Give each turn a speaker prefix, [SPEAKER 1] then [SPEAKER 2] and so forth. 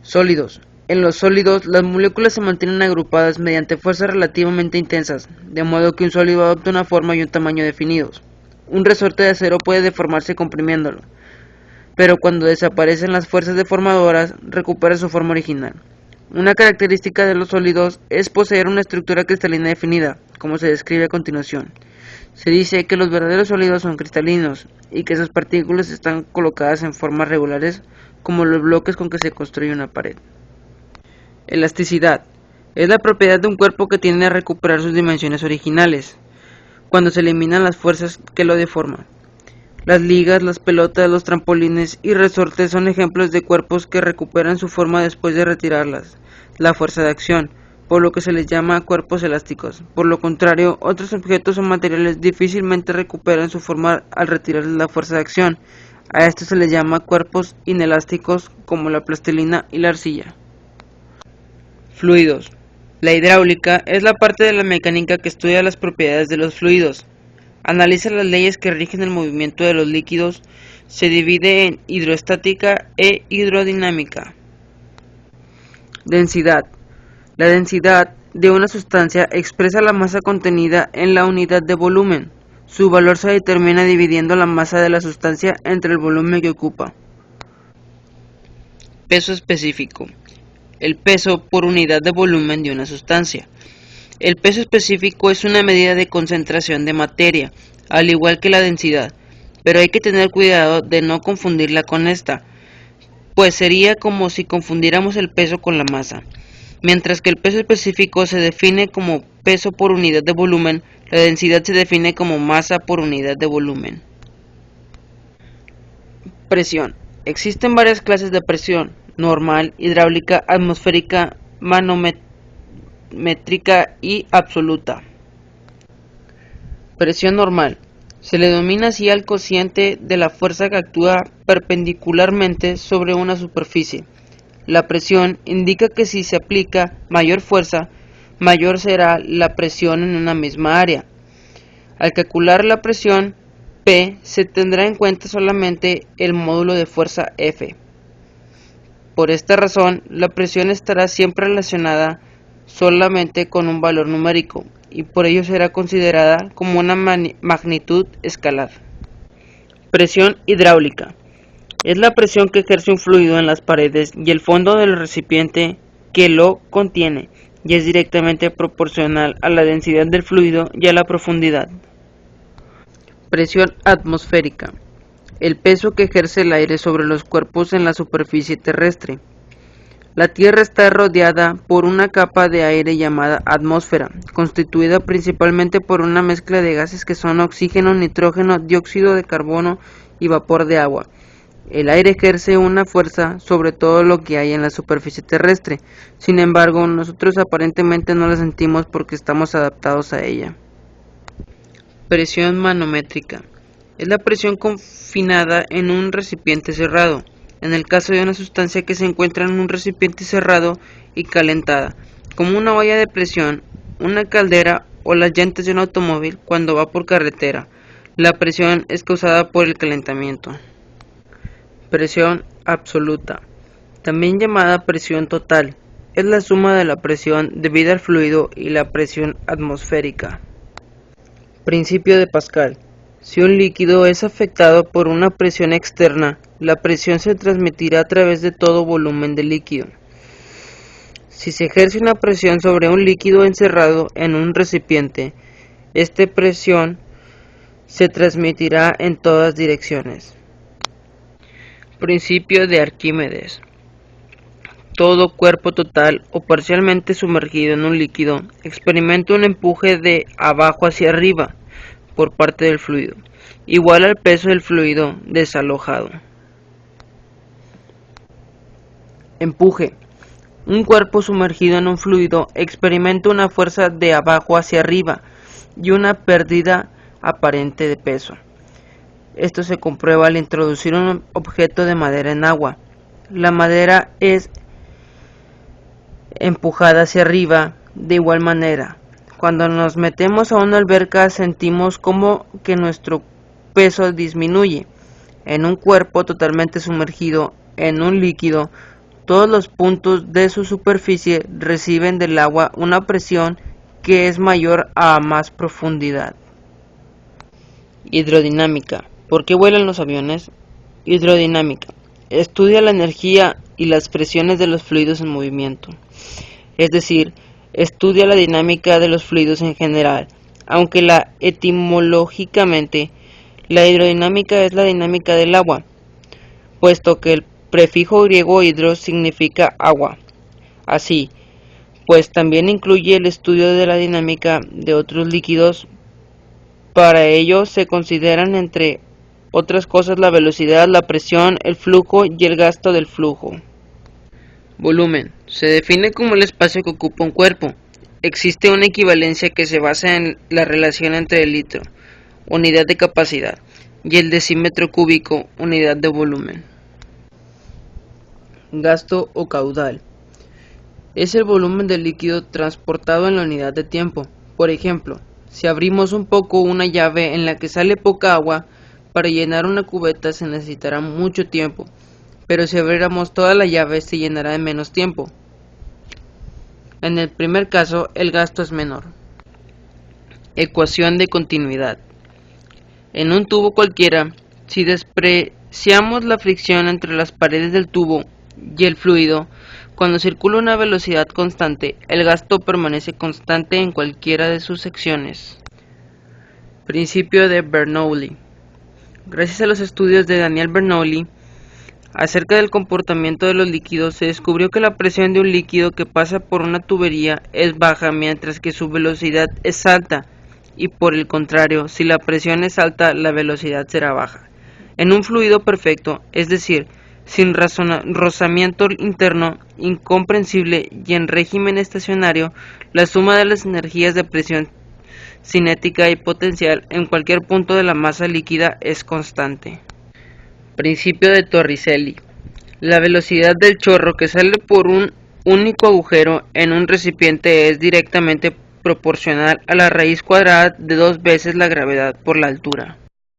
[SPEAKER 1] Sólidos. En los sólidos, las moléculas se mantienen agrupadas mediante fuerzas relativamente intensas, de modo que un sólido adopta una forma y un tamaño definidos. Un resorte de acero puede deformarse comprimiéndolo, pero cuando desaparecen las fuerzas deformadoras, recupera su forma original. Una característica de los sólidos es poseer una estructura cristalina definida, como se describe a continuación. Se dice que los verdaderos sólidos son cristalinos y que sus partículas están colocadas en formas regulares como los bloques con que se construye una pared. Elasticidad. Es la propiedad de un cuerpo que tiende a recuperar sus dimensiones originales, cuando se eliminan las fuerzas que lo deforman. Las ligas, las pelotas, los trampolines y resortes son ejemplos de cuerpos que recuperan su forma después de retirarlas, la fuerza de acción, por lo que se les llama cuerpos elásticos. Por lo contrario, otros objetos o materiales difícilmente recuperan su forma al retirarles la fuerza de acción. A esto se les llama cuerpos inelásticos, como la plastilina y la arcilla. Fluidos. La hidráulica es la parte de la mecánica que estudia las propiedades de los fluidos. Analiza las leyes que rigen el movimiento de los líquidos. Se divide en hidroestática e hidrodinámica. Densidad. La densidad de una sustancia expresa la masa contenida en la unidad de volumen. Su valor se determina dividiendo la masa de la sustancia entre el volumen que ocupa. Peso específico. El peso por unidad de volumen de una sustancia. El peso específico es una medida de concentración de materia, al igual que la densidad, pero hay que tener cuidado de no confundirla con esta, pues sería como si confundiéramos el peso con la masa. Mientras que el peso específico se define como peso por unidad de volumen, la densidad se define como masa por unidad de volumen. Presión. Existen varias clases de presión: normal, hidráulica, atmosférica, manométrica y absoluta. Presión normal. Se le denomina así al cociente de la fuerza que actúa perpendicularmente sobre una superficie. La presión indica que si se aplica mayor fuerza, mayor será la presión en una misma área. Al calcular la presión P, se tendrá en cuenta solamente el módulo de fuerza F. Por esta razón, la presión estará siempre relacionada solamente con un valor numérico, y por ello será considerada como una magnitud escalar. Presión hidráulica. Es la presión que ejerce un fluido en las paredes y el fondo del recipiente que lo contiene, y es directamente proporcional a la densidad del fluido y a la profundidad. Presión atmosférica. El peso que ejerce el aire sobre los cuerpos en la superficie terrestre. La Tierra está rodeada por una capa de aire llamada atmósfera, constituida principalmente por una mezcla de gases que son oxígeno, nitrógeno, dióxido de carbono y vapor de agua. El aire ejerce una fuerza sobre todo lo que hay en la superficie terrestre. Sin embargo, nosotros aparentemente no la sentimos porque estamos adaptados a ella. Presión manométrica. Es la presión confinada en un recipiente cerrado. En el caso de una sustancia que se encuentra en un recipiente cerrado y calentada, como una olla de presión, una caldera o las llantas de un automóvil cuando va por carretera, la presión es causada por el calentamiento. Presión absoluta, también llamada presión total, es la suma de la presión debida al fluido y la presión atmosférica. Principio de Pascal. Si un líquido es afectado por una presión externa, la presión se transmitirá a través de todo volumen de líquido. Si se ejerce una presión sobre un líquido encerrado en un recipiente, esta presión se transmitirá en todas direcciones. Principio de Arquímedes. Todo cuerpo total o parcialmente sumergido en un líquido experimenta un empuje de abajo hacia arriba por parte del fluido, igual al peso del fluido desalojado. Empuje. Un cuerpo sumergido en un fluido experimenta una fuerza de abajo hacia arriba y una pérdida aparente de peso. Esto se comprueba al introducir un objeto de madera en agua. La madera es empujada hacia arriba de igual manera. Cuando nos metemos a una alberca sentimos como que nuestro peso disminuye. En un cuerpo totalmente sumergido en un líquido, Todos los puntos de su superficie reciben del agua una presión que es mayor a más profundidad. Hidrodinámica. ¿Por qué vuelan los aviones? Hidrodinámica. Estudia la energía y las presiones de los fluidos en movimiento. Es decir, estudia la dinámica de los fluidos en general, aunque etimológicamente la hidrodinámica es la dinámica del agua, puesto que el prefijo griego hidro significa agua. Así, pues también incluye el estudio de la dinámica de otros líquidos. Para ello se consideran, entre otras cosas, la velocidad, la presión, el flujo y el gasto del flujo. Volumen. Se define como el espacio que ocupa un cuerpo. Existe una equivalencia que se basa en la relación entre el litro, unidad de capacidad, y el decímetro cúbico, unidad de volumen. Gasto o caudal. Es el volumen del líquido transportado en la unidad de tiempo. Por ejemplo, si abrimos un poco una llave en la que sale poca agua, para llenar una cubeta se necesitará mucho tiempo, pero si abriéramos toda la llave se llenará en menos tiempo. En el primer caso, el gasto es menor. Ecuación de continuidad. En un tubo cualquiera, si despreciamos la fricción entre las paredes del tubo y el fluido, cuando circula a una velocidad constante, el gasto permanece constante en cualquiera de sus secciones. Principio de Bernoulli. Gracias a los estudios de Daniel Bernoulli acerca del comportamiento de los líquidos, se descubrió que la presión de un líquido que pasa por una tubería es baja mientras que su velocidad es alta, y por el contrario, si la presión es alta, la velocidad será baja. En un fluido perfecto, es decir, sin rozamiento interno incomprensible y en régimen estacionario, la suma de las energías de presión cinética y potencial en cualquier punto de la masa líquida es constante. Principio de Torricelli. La velocidad del chorro que sale por un único agujero en un recipiente es directamente proporcional a la raíz cuadrada de 2 veces la gravedad por la altura.